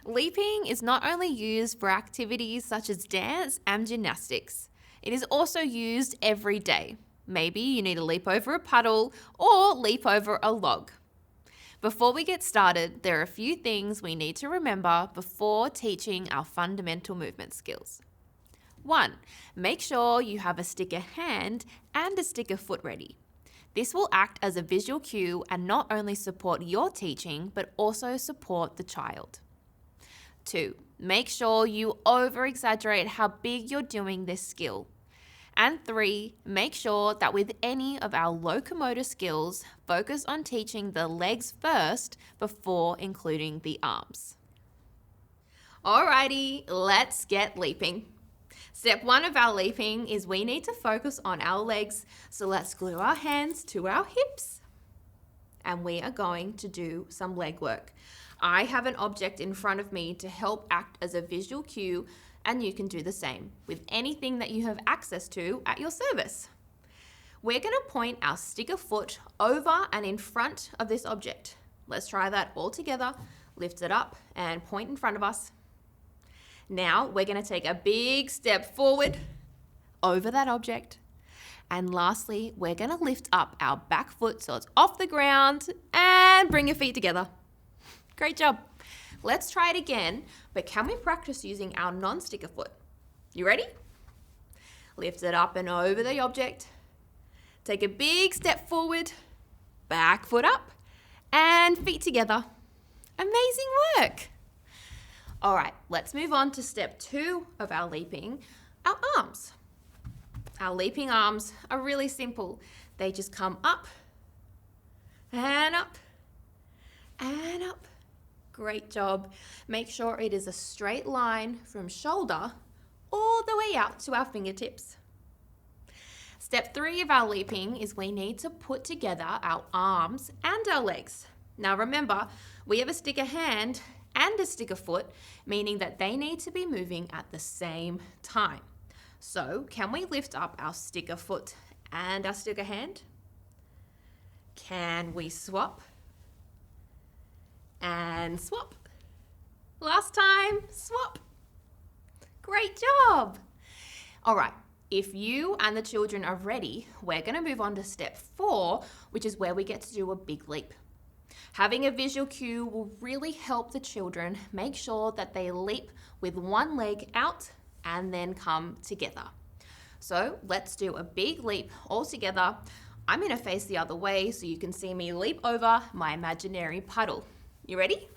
Leaping is not only used for activities such as dance and gymnastics, it is also used every day. Maybe you need to leap over a puddle or leap over a log. Before we get started, there are a few things we need to remember before teaching our fundamental movement skills. 1. Make sure you have a sticker hand and a sticker foot ready. This will act as a visual cue and not only support your teaching, but also support the child. 2. Make sure you over-exaggerate how big you're doing this skill. And 3. Make sure that with any of our locomotor skills, focus on teaching the legs first before including the arms. Alrighty, let's get leaping. Step 1 of our leaping is we need to focus on our legs, so let's glue our hands to our hips and we are going to do some leg work. I have an object in front of me to help act as a visual cue, and you can do the same with anything that you have access to at your service. We're going to point our sticker foot over and in front of this object. Let's try that all together. Lift it up and point in front of us. Now we're going to take a big step forward over that object. And lastly, we're going to lift up our back foot so it's off the ground and bring your feet together. Great job. Let's try it again, but can we practice using our non-sticker foot? You ready? Lift it up and over the object. Take a big step forward, back foot up, and feet together. Amazing work. All right, let's move on to step 2 of our leaping, our arms. Our leaping arms are really simple. They just come up and up and up. Great job. Make sure it is a straight line from shoulder all the way out to our fingertips. Step 3 of our leaping is we need to put together our arms and our legs. Now remember, we have a sticker hand and a sticker foot, meaning that they need to be moving at the same time. So can we lift up our sticker foot and our sticker hand? Can we swap? And swap. Last time, swap. Great job. All right, if you and the children are ready, we're going to move on to step 4, which is where we get to do a big leap. Having a visual cue will really help the children make sure that they leap with one leg out and then come together. So let's do a big leap all together. I'm going to face the other way so you can see me leap over my imaginary puddle. You ready?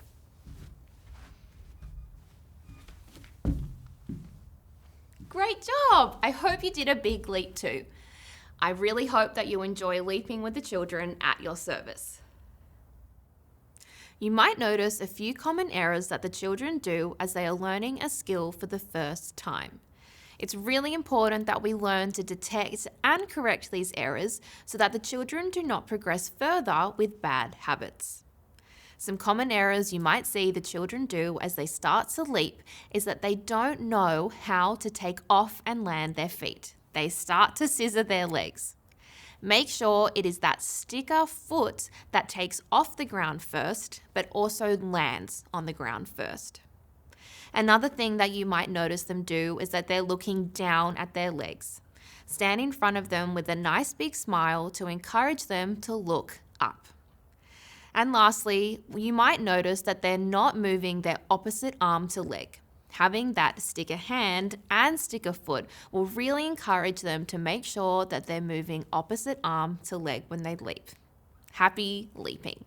Great job! I hope you did a big leap too. I really hope that you enjoy leaping with the children at your service. You might notice a few common errors that the children do as they are learning a skill for the first time. It's really important that we learn to detect and correct these errors so that the children do not progress further with bad habits. Some common errors you might see the children do as they start to leap is that they don't know how to take off and land their feet. They start to scissor their legs. Make sure it is that sticker foot that takes off the ground first, but also lands on the ground first. Another thing that you might notice them do is that they're looking down at their legs. Stand in front of them with a nice big smile to encourage them to look up. And lastly, you might notice that they're not moving their opposite arm to leg. Having that sticker hand and sticker foot will really encourage them to make sure that they're moving opposite arm to leg when they leap. Happy leaping.